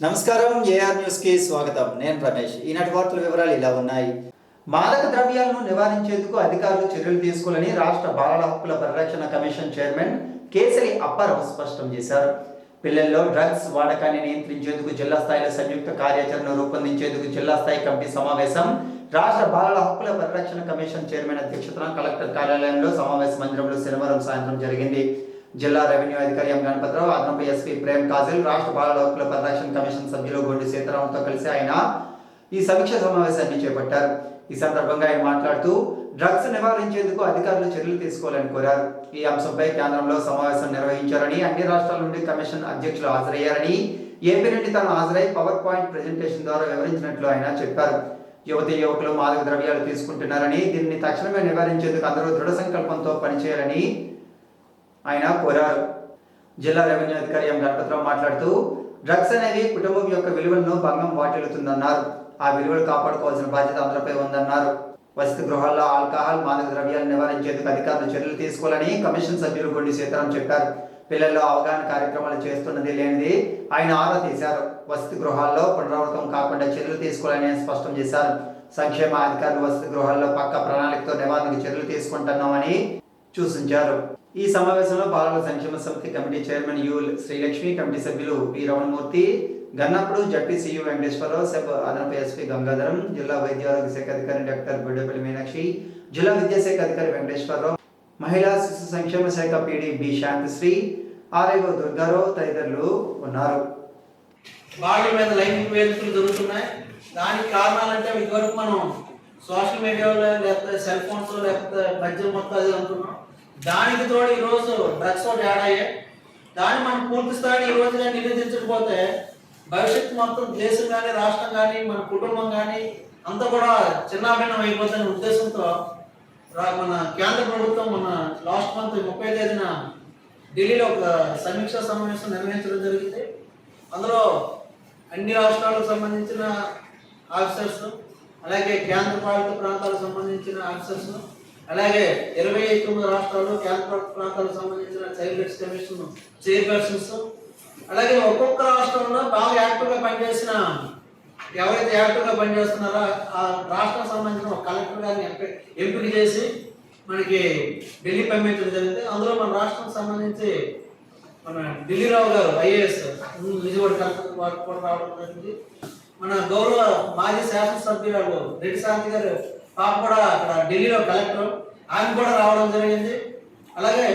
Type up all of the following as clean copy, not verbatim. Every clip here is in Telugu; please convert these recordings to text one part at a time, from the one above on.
నమస్కారం, ఏఆర్ న్యూస్ కి స్వాగతం. నేను రమేష్. ఈనాటి వార్తల వివరాలు ఇలా ఉన్నాయి. మాదక ద్రవ్యాలను నివారించేందుకు అధికారులు చర్యలు తీసుకోవాలని రాష్ట్ర బాలల హక్కుల పరిరక్షణ కమిషన్ చైర్మన్ కేసరి అప్పారావు స్పష్టం చేశారు. పిల్లల్లో డ్రగ్స్ వాడకాన్ని నియంత్రించేందుకు జిల్లా స్థాయిలో సంయుక్త కార్యాచరణ రూపొందించేందుకు జిల్లా స్థాయి కమిటీ సమావేశం రాష్ట్ర బాలల హక్కుల పరిరక్షణ కమిషన్ చైర్మన్ అధ్యక్షతన కలెక్టర్ కార్యాలయంలో సమావేశ మందిరంలో శనివారం సాయంత్రం జరిగింది. జిల్లా రెవెన్యూ అధికారి ఎం గణపతిరావు, అదనపు ఎస్పీ ప్రేమ్ కాజల్, రాష్ట్ర బాలల హక్కుల పరిరక్షణ కమిషన్ సభ్యులు గొండి సీతారాంతో కలిసి ఆయన ఈ సమీక్ష సమావేశాన్ని చేపట్టారు. ఈ సందర్భంగా ఆయన మాట్లాడుతూ డ్రగ్స్ నివారించేందుకు అధికారులు చర్యలు తీసుకోవాలని కోరారు. ఈ అంశంపై కేంద్రంలో సమావేశం నిర్వహించారని, అన్ని రాష్ట్రాల నుండి కమిషన్ అధ్యక్షులు హాజరయ్యారని, ఏపీ నుండి తాను హాజరై పవర్ పాయింట్ ప్రెజెంటేషన్ ద్వారా వివరించినట్లు ఆయన చెప్పారు. యువతీ యువకులు మాదక ద్రవ్యాలు తీసుకుంటున్నారని, దీన్ని తక్షణమే నివారించేందుకు అందరూ దృఢ సంకల్పంతో పనిచేయాలని ఆయన కోరారు. జిల్లా రెవెన్యూ అధికారి ఎం గణపతిరావు మాట్లాడుతూ డ్రగ్స్ అనేవి కుటుంబం యొక్క విలువలను భంగం వాటిల్లుతుందన్నారు. ఆ విలువలు కాపాడుకోవాల్సిన బాధ్యత అందరిపై ఉందన్నారు. వసతి గృహాల్లో ఆల్కహాల్, మాదక ద్రవ్యాలు నివారించేందుకు అధికారులు చర్యలు తీసుకోవాలని కమిషన్ సభ్యులు గొండి సీతారాం చెప్పారు. పిల్లల్లో అవగాహన కార్యక్రమాలు చేస్తున్నది లేనిది ఆయన ఆరా తీశారు. వసతి గృహాల్లో పునరావృతం కాకుండా చర్యలు తీసుకోవాలని స్పష్టం చేశారు. సంక్షేమ అధికారులు వసతి గృహాల్లో పక్క ప్రణాళికతో నివారణకు చర్యలు తీసుకుంటున్నామని సూచించారు. ఈ సమావేశంలో బాలల సంక్షేమ సమితి committee chairman you Srilakshmi, committee సభ్యులు పి రమణమూర్తి, గన్నప్పుడు జడ్పీసీయు వెంకటేశ్వరరావు, సబ్ అదనపు ఎస్పీ గంగాధరం, జిల్లా వైద్య ఆరోగ్య శాఖ అధికారి డాక్టర్ బుడ్డపల్లి మీనాక్షి, జిల్లా విద్యాశాఖ అధికారి వెంకటేశ్వరరావు, మహిళా శిశు సంక్షేమ శాఖ PD B Shanthisri, RIO Durgarao తదితరులు ఉన్నారు. వాళ్ళ మీద లైంగిక వేధింపులు జరుగుతున్నాయి. దానికి కారణాలంటే ఇదివరకు మనం సోషల్ మీడియాలో లేకపోతే సెల్ ఫోన్స్ లేకపోతే మధ్య మొత్తం అది అనుకున్నాం. దానికి తోడు ఈరోజు డ్రగ్స్ ఒకటి యాడ్ అయ్యాయి. దాన్ని మనం పూర్తి స్థాయి ఈ రోజుగా నిరోధించకపోతే భవిష్యత్తు మొత్తం దేశం కానీ, రాష్ట్రం కానీ, మన కుటుంబం కానీ అంతా కూడా చిన్నాభిన్నం అయిపోతున్న ఉద్దేశంతో మన కేంద్ర ప్రభుత్వం మన లాస్ట్ మంత్ 30వ తేదీన ఢిల్లీలో ఒక సమీక్షా సమావేశం నిర్వహించడం జరిగింది. అందులో అన్ని రాష్ట్రాలకు సంబంధించిన ఆఫీసర్స్, అలాగే కేంద్ర పాలిత ప్రాంతాలకు సంబంధించిన ఆఫీసర్స్, అలాగే 29 రాష్ట్రాలు కేంద్ర ప్రాంతాలకు సంబంధించిన చైల్డ్ రైట్స్ కమిషన్ చైర్పర్సన్స్, అలాగే ఒక్కొక్క రాష్ట్రంలో బాగా యాక్టివ్గా పనిచేసిన ఎవరైతే యాక్టివ్గా పనిచేస్తున్నారో ఆ రాష్ట్రానికి సంబంధించిన ఒక కలెక్టర్ గారిని ఎంపిక చేసి మనకి ఢిల్లీ పంపించడం జరిగింది. అందులో మన రాష్ట్రానికి సంబంధించి మన ఢిల్లీరావు గారు ఐఏఎస్ విజయవాడ కలెక్టర్ వారు కూడా రావడం జరిగింది. మన గౌరవ మాజీ శాసనసభ్యురాలు రెడ్డి శాంతి గారు పాప కూడా అక్కడ ఢిల్లీలో కలెక్టర్, ఆయన కూడా రావడం జరిగింది. అలాగే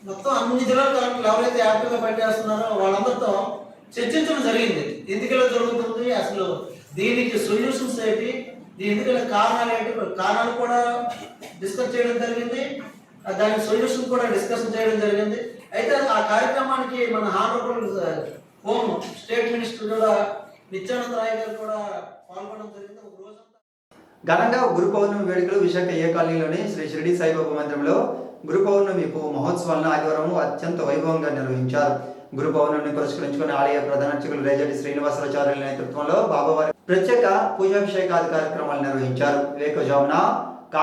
మొత్తం అన్ని జిల్లాల కలెక్టర్లు ఎవరైతే యాక్టివ్గా పనిచేస్తున్నారో వాళ్ళందరితో చర్చించడం జరిగింది. ఎందుకు ఇలా జరుగుతుంది, అసలు దీనికి సొల్యూషన్స్ ఏంటి, ఎందుకు కారణాలు ఏంటి, కారణాలు కూడా డిస్కస్ చేయడం జరిగింది. దాని సొల్యూషన్ కూడా డిస్కషన్ చేయడం జరిగింది. అయితే ఆ కార్యక్రమానికి మన హానరబుల్ హోమ్ స్టేట్ మినిస్టర్ కూడా నిత్యానంద రాయ్ గారు కూడా పాల్గొనడం జరిగింది. ఒక రోజు ఘనంగా గురు పౌర్ణమి వేడుకలు విశాఖ ఏ కాలనీలోని శ్రీ షిరిడి సాయిబాబా మందిరంలో గురు పౌర్ణమి మహోత్సవాలను ఆదివారం అత్యంత వైభవంగా నిర్వహించారు. గురు పౌర్ణమిని పురస్కరించుకుని ఆలయ ప్రధాన అర్చకులు రేజడి శ్రీనివాసరాచార్యుల నేతృత్వంలో బాబావారి ప్రత్యేక పూజాభిషేకాది కార్యక్రమాలు నిర్వహించారు. వేకువజామున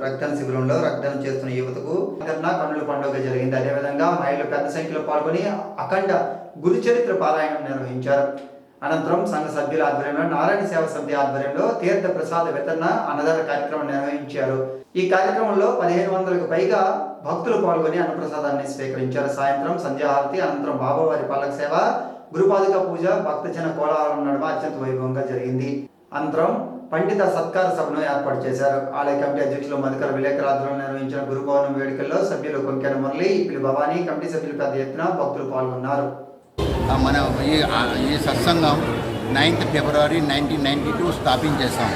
రక్తదాన శిబిరంలో రక్తదానం చేస్తున్న యువతకు కన్నుల పండుగ జరిగింది. అదేవిధంగా మహిళలు పెద్ద సంఖ్యలో పాల్గొని అఖండ గురు చరిత్ర పారాయణం నిర్వహించారు. అనంతరం సంఘ సభ్యుల ఆధ్వర్యంలో నారాయణ సేవ సమితి ఆధ్వర్యంలో తీర్థ ప్రసాద వితరణ అన్నదాన కార్యక్రమం నిర్వహించారు. ఈ కార్యక్రమంలో 1500కు పైగా భక్తులు పాల్గొని అన్నప్రసాదాన్ని స్వీకరించారు. సాయంత్రం సంధ్యాహారతి, అనంతరం బాబావారి పల్లక సేవ, గురుపాదుక పూజ భక్తజన కోలాహలం నడుమ అత్యంత వైభవంగా జరిగింది. అనంతరం పండిత సత్కార సభను ఏర్పాటు చేశారు. ఆలయ కమిటీ అధ్యక్షులు మధుకర విలేకరుల ఆధ్వర్యంలో నిర్వహించిన గురు పౌర్ణమి వేడుకల్లో సభ్యులు కొంకెన మురళి, ఇపిలి భవానీ, కమిటీ సభ్యులు పెద్ద ఎత్తున భక్తులు పాల్గొన్నారు. మన ఈ సత్సంగం 9th ఫిబ్రవరి 1992 స్థాపించేసాం.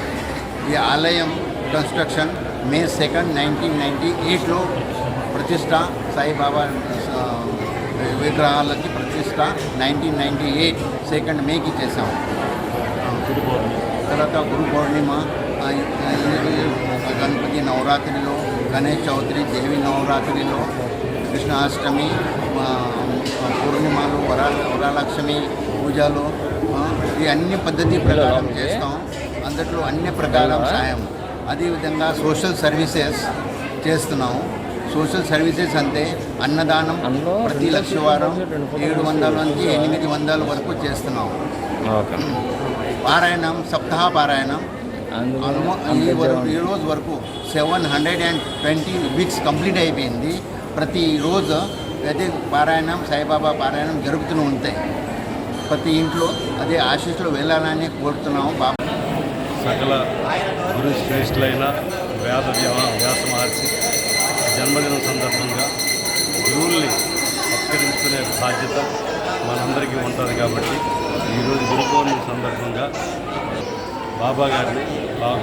ఈ ఆలయం కన్స్ట్రక్షన్ May 2, 1998లో ప్రతిష్ట, సాయిబాబా విగ్రహాలకి ప్రతిష్ట 1998 2 మేకి చేసాం. తర్వాత గురు పౌర్ణిమ, గణపతి నవరాత్రిలో గణేష్ చౌదరి దేవి నవరాత్రిలో కృష్ణాష్టమి పూర్ణిమలు వరలక్ష్మి పూజలు ఈ అన్ని పద్ధతి ప్రకారం చేస్తాం. అందులో అన్ని ప్రకారం సాయం. అదేవిధంగా సోషల్ సర్వీసెస్ చేస్తున్నాము. సోషల్ సర్వీసెస్ అంటే అన్నదానం ప్రతి లక్షవారం 700 నుంచి 800 వరకు చేస్తున్నాము. పారాయణం సప్తాహ పారాయణం ఈ రోజు వరకు 720 వీక్స్ కంప్లీట్ అయిపోయింది. ప్రతిరోజు అదే పారాయణం సాయిబాబా పారాయణం జరుగుతూ ఉంటాయి. ప్రతి ఇంట్లో అదే ఆశీస్సులు వెళ్ళాలని కోరుతున్నాము. బాబా సకల గురు శ్రేష్ఠులైన వ్యాస మహర్షి జన్మదినం సందర్భంగా గురువుల్ని సత్కరించుకునే బాధ్యత మనందరికీ ఉంటుంది. కాబట్టి ఈరోజు గురు పౌర్ణమి సందర్భంగా బాబా గారిని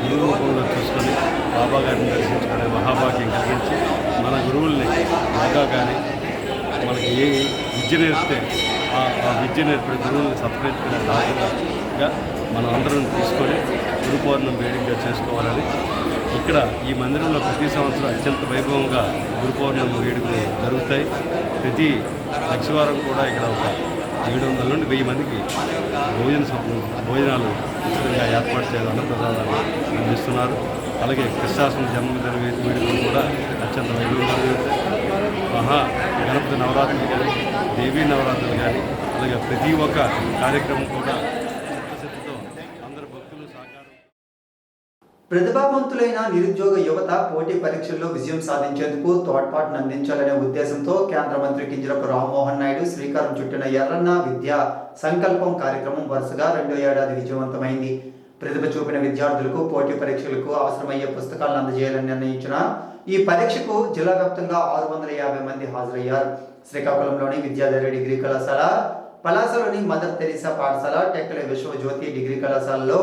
గురువు రూపంలో చూసుకొని బాబా గారిని దర్శించుకునే మహాభాగ్యం కలిగించి మన గురువుల్ని బాగా కానీ మనకి ఏ విద్య నేర్పితే ఆ విద్య నేర్పిన గురువుల్ని సత్కరించుకునే బాధ్యతగా మనం అందరం తీసుకొని గురు పౌర్ణమి వేడుకగా చేసుకోవాలని ఇక్కడ ఈ మందిరంలో ప్రతి సంవత్సరం అత్యంత వైభవంగా గురు పౌర్ణమి వేడుకలు జరుగుతాయి. ప్రతి లక్షవారం కూడా ఇక్కడ ఒక 700 నుండి 1000 మందికి భోజనాలు ఉచితంగా ఏర్పాటు చేయాలి. అన్నప్రసాదాలు అందిస్తున్నారు. అలాగే కృష్ణాష్టమి జన్మదిన వేడుకలు కూడా అత్యంత వైభవంగా జరుగుతాయి. గణపతి నవరాత్రులు కానీ దేవీ నవరాత్రులు కానీ అలాగే ప్రతి ఒక్క కార్యక్రమం కూడా అందరు భక్తులు సహకారం. ప్రతిభావంతులైన నిరుద్యోగ యువత పోటీ పరీక్షల్లో విజయం సాధించేందుకు తోడ్పాటును అందించాలనే ఉద్దేశంతో కేంద్ర మంత్రి కింజరాపు రామ్మోహన్ నాయుడు శ్రీకారం చుట్టిన ఎర్రన్న విద్యా సంకల్పం కార్యక్రమం వరుసగా 2వ ఏడాది విజయవంతమైంది. ప్రతిభ చూపిన విద్యార్థులకు పోటీ పరీక్షలకు అవసరమయ్యే పుస్తకాలను అందజేయాలని నిర్ణయించిన ఈ పరీక్షకు జిల్లా వ్యాప్తంగా 650 మంది హాజరయ్యారు. శ్రీకాకుళంలోని విద్యాధరి డిగ్రీ కళాశాల, పలాసలోని మదర్ తెరీసా పాఠశాల, టెక్కలి విశ్వజ్యోతి డిగ్రీ కళాశాలలో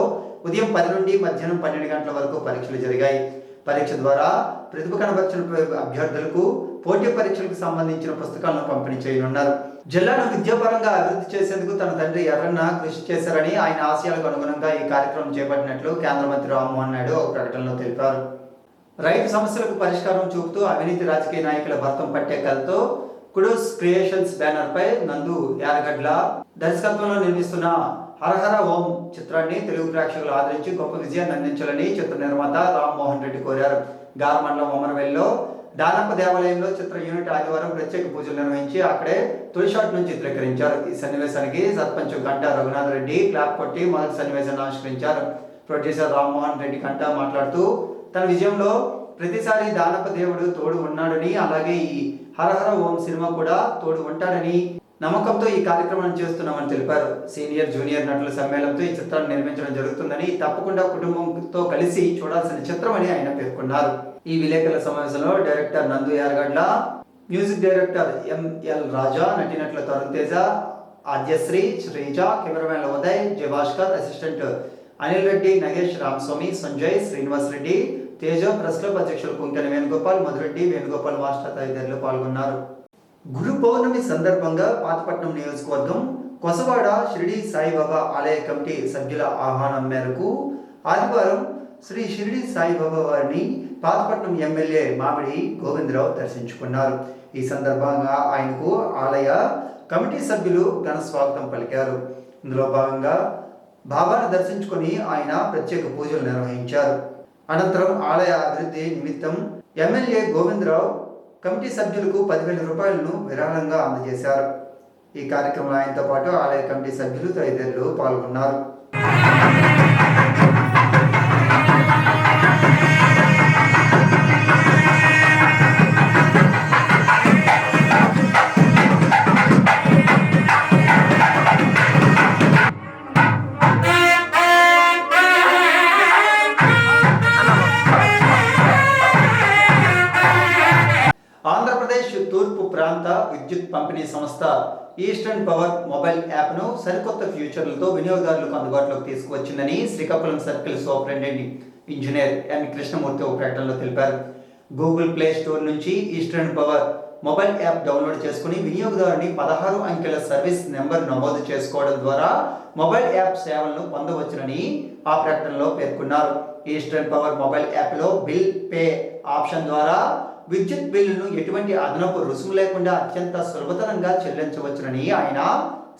ఉదయం 10 నుండి మధ్యాహ్నం 12 గంటల వరకు పరీక్షలు జరిగాయి. పరీక్ష ద్వారా ప్రతిభ కనబర్చిన అభ్యర్థులకు పోటీ పరీక్షలకు సంబంధించిన పుస్తకాలను పంపిణీ చేయనున్నారు. జిల్లాను విద్యాపరంగా అభివృద్ధి చేసేందుకు తన తండ్రి ఎర్రన్న కృషి చేశారని, ఆయన ఆశయాలకు అనుగుణంగా ఈ కార్యక్రమం చేపట్టినట్లు కేంద్ర మంత్రి రామ్మోహన్ నాయుడు ఒక ప్రకటనలో తెలిపారు. రైతు సమస్యలకు పరిష్కారం చూపుతూ అవినీతి రాజకీయ నాయకుల భర్తం పట్టే కలతో కుడోస్ క్రియేషన్స్ బ్యానర్ పై నందు యారగడ్ల దర్శకత్వంలో నిర్మిస్తున్న హరహర ఓం చిత్రాన్ని తెలుగు ప్రేక్షకులు ఆదరించి గొప్ప విజయాన్ని అందించాలని చిత్ర నిర్మాత రామ్మోహన్ రెడ్డి కోరారు. గారమండలం ఒమరవెల్లో దానప్ప దేవాలయంలో చిత్ర యూనిట్ ఆదివారం ప్రత్యేక పూజలు నిర్వహించి అక్కడే తొలి షాట్ నుంచి చిత్రీకరించారు. ఈ సన్నివేశానికి సర్పంచ్ గంటా రఘునాథ్ రెడ్డి క్లాప్ కొట్టి మొదటి సన్నివేశాన్ని ఆవిష్కరించారు. ప్రొడ్యూసర్ రామ్మోహన్ రెడ్డి గంటా మాట్లాడుతూ తన విజయంలో ప్రతిసారి దానప్ప దేవుడు తోడు ఉన్నాడని, అలాగే ఈ హరహర ఓం సినిమా కూడా తోడు ఉంటాడని నమ్మకంతో ఈ కార్యక్రమాన్ని చేస్తున్నామని తెలిపారు. సీనియర్ జూనియర్ నటుల సమ్మేళనంతో ఈ చిత్రాన్ని నిర్మించడం జరుగుతుందని, తప్పకుండా కుటుంబంతో కలిసి చూడాల్సిన చిత్రం అని ఆయన పేర్కొన్నారు. ఈ విలేకరుల సమావేశంలో director Nandu Yaragadla, music director ML Raja, నటినట్ల Tarun Teja, Aadyasri, Sreeja, cameraman Uday, Jayabhaskar, assistant Anil Reddy, Nagesh, Ramaswamy, Sanjay, Srinivas Reddy, Teja, press club అధ్యక్షులు కుంకెన వేణుగోపాల్, మధురెడ్డి, వేణుగోపాల్ మాస్టర్ తదితరులు పాల్గొన్నారు. గురు పౌర్ణమి సందర్భంగా పాతపట్నం నియోజకవర్గం కొసవాడ షిరిడి సాయిబాబా ఆలయ కమిటీ సభ్యుల ఆహ్వానం మేరకు ఆదివారం శ్రీ షిరిడి సాయిబాబా వారిని పాతపట్నం ఎమ్మెల్యే మామిడి గోవిందరావు దర్శించుకున్నారు. ఈ సందర్భంగా ఆయనకు ఆలయ కమిటీ సభ్యులు ఘన స్వాగతం పలికారు. ఇందులో భాగంగా బాబాను దర్శించుకొని ఆయన ప్రత్యేక పూజలు నిర్వహించారు. అనంతరం ఆలయ అభివృద్ధి నిమిత్తం ఎమ్మెల్యే గోవిందరావు కమిటీ సభ్యులకు 10,000 రూపాయలను విరాళంగా అందజేశారు. ఈ కార్యక్రమంలో ఆయనతో పాటు ఆలయ కమిటీ సభ్యులు తదితరులు పాల్గొన్నారు. ఆంధ్రప్రదేశ్ తూర్పు ప్రాంత విద్యుత్ పంపిణీ సంస్థ ఈస్టర్న్ పవర్ మొబైల్ యాప్ను సరికొత్త ఫ్యూచర్లతో వినియోగదారులకు అందుబాటులోకి తీసుకువచ్చిందని Srikakulam circle superintendent engineer N Krishnamurthy ఒక ప్రకటనలో తెలిపారు. గూగుల్ ప్లే స్టోర్ నుంచి Eastern Power mobile app download చేసుకుని వినియోగదారుని 16 అంకెల సర్వీస్ నెంబర్ నమోదు చేసుకోవడం ద్వారా మొబైల్ యాప్ సేవలను పొందవచ్చునని ఆ ప్రకటనలో పేర్కొన్నారు. ఈస్టర్న్ పవర్ మొబైల్ యాప్లో బిల్ పే ఆప్షన్ ద్వారా విద్యుత్ బిల్లును ఎటువంటి అదనపు రుసుము లేకుండా అత్యంత సులభతరంగా చెల్లించవచ్చునని ఆయన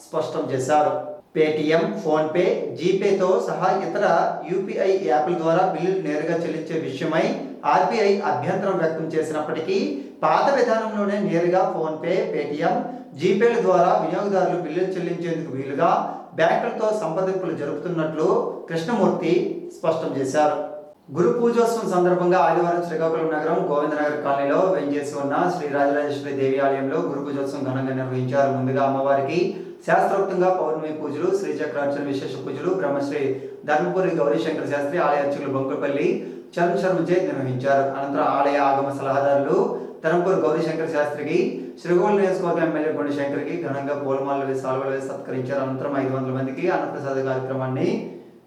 స్పష్టం చేశారు. పేటిఎం, ఫోన్పే, జీపేతో సహా ఇతర యూపీఐ యాప్ల ద్వారా బిల్లులు నేరుగా చెల్లించే విషయమై ఆర్బీఐ అభ్యంతరం వ్యక్తం చేసినప్పటికీ పాత విధానంలోనే నేరుగా ఫోన్పే, పేటిఎం, జీపేల ద్వారా వినియోగదారులు బిల్లులు చెల్లించేందుకు వీలుగా బ్యాంకులతో సంప్రదింపులు జరుపుతున్నట్లు కృష్ణమూర్తి స్పష్టం చేశారు. గురు పూజోత్సవం సందర్భంగా ఆదివారం శ్రీకాకుళం నగరం గోవిందనగర్ కాలనీలో వెంచేసి ఉన్న శ్రీ రాజరాజేశ్వరి దేవి ఆలయంలో గురు పూజోత్సవం ఘనంగా నిర్వహించారు. ముందుగా అమ్మవారికి శాస్త్రోక్తంగా పౌర్ణమి పూజలు, శ్రీచక్రార్చన విశేష పూజలు బ్రహ్మశ్రీ ధర్మపురి గౌరీశంకర శాస్త్రి, ఆలయ అర్చకులు బంకుపల్లి చరణ్ శర్మచే నిర్వహించారు. అనంతరం ఆలయ ఆగమ సలహాదారులు ధర్మపురి గౌరీశంకర శాస్త్రికి, శ్రీగోళ నియోజకవర్గ ఎమ్మెల్యే గుండశంకర్కి ఘనంగా పూలమాలలు వేసి సాల్వలు వేసి సత్కరించారు. అనంతరం 500 మందికి అన్నప్రసాద కార్యక్రమాన్ని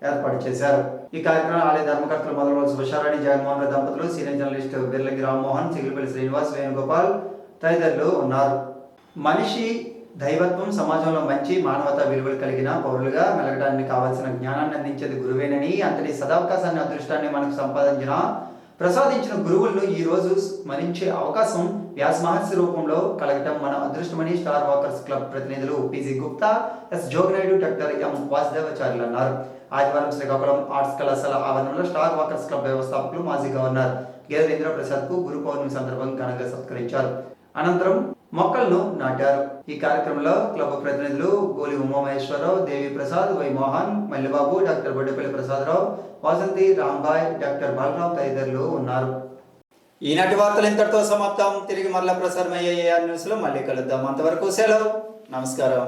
ఏర్పాటు చేశారు. ఈ కార్యక్రమంలో ఆలయ ధర్మకర్తలు మొదలవలసి సుషారాణి, జగన్మోహన్ రెడ్డి దంపతులు, సీనియర్ జర్నలిస్ట్ బిర్లంగి రామ్మోహన్, చిగిలిపల్లి శ్రీనివాస్, వేణుగోపాల్ తదితరులు ఉన్నారు. మనిషి దైవత్వం సమాజంలో మంచి మానవతా విలువలు కలిగిన పౌరులుగా మెలగడానికి కావాల్సిన జ్ఞానాన్ని అందించేది గురువేనని, అంతటి సదవకాశాన్ని అదృష్టాన్ని మనకు ప్రసాదించిన గురువులను ఈ రోజు స్మరించే అవకాశం వ్యాస మహర్షి రూపంలో కలగటం మన అదృష్టమని స్టార్ వాకర్స్ క్లబ్ ప్రతినిధులు PG Gupta, S Joginaidu, doctor M Vasudevacharyulu అన్నారు. ఆదివారం శ్రీకాకుళం ఆర్ట్స్ కళాశాల ఆవరణలో స్టార్ వాకర్స్ క్లబ్ వ్యవస్థాపకులు మాజీ గవర్నర్ గేదరేంద్ర ప్రసాద్ కు గురు పౌర్ణమి సందర్భంగా ఘనంగా సత్కరించారు. అనంతరం మొక్కలను నాటారు. ఈ కార్యక్రమంలో క్లబ్ ప్రతినిధులు Goli Umamaheswararao, Devi Prasad, Y Mohan, Mallibabu, doctor Boddapalli Prasadarao, Vasanthi, Rambai, doctor Balarao తదితరులు ఉన్నారు. ఈనాటి వార్తలు ఇంతటితో సమాప్తం. తిరిగి మరలా ప్రసారమయ్యే AR న్యూస్ లో మళ్ళీ కలుద్దాం. అంతవరకు సెలవు. నమస్కారం.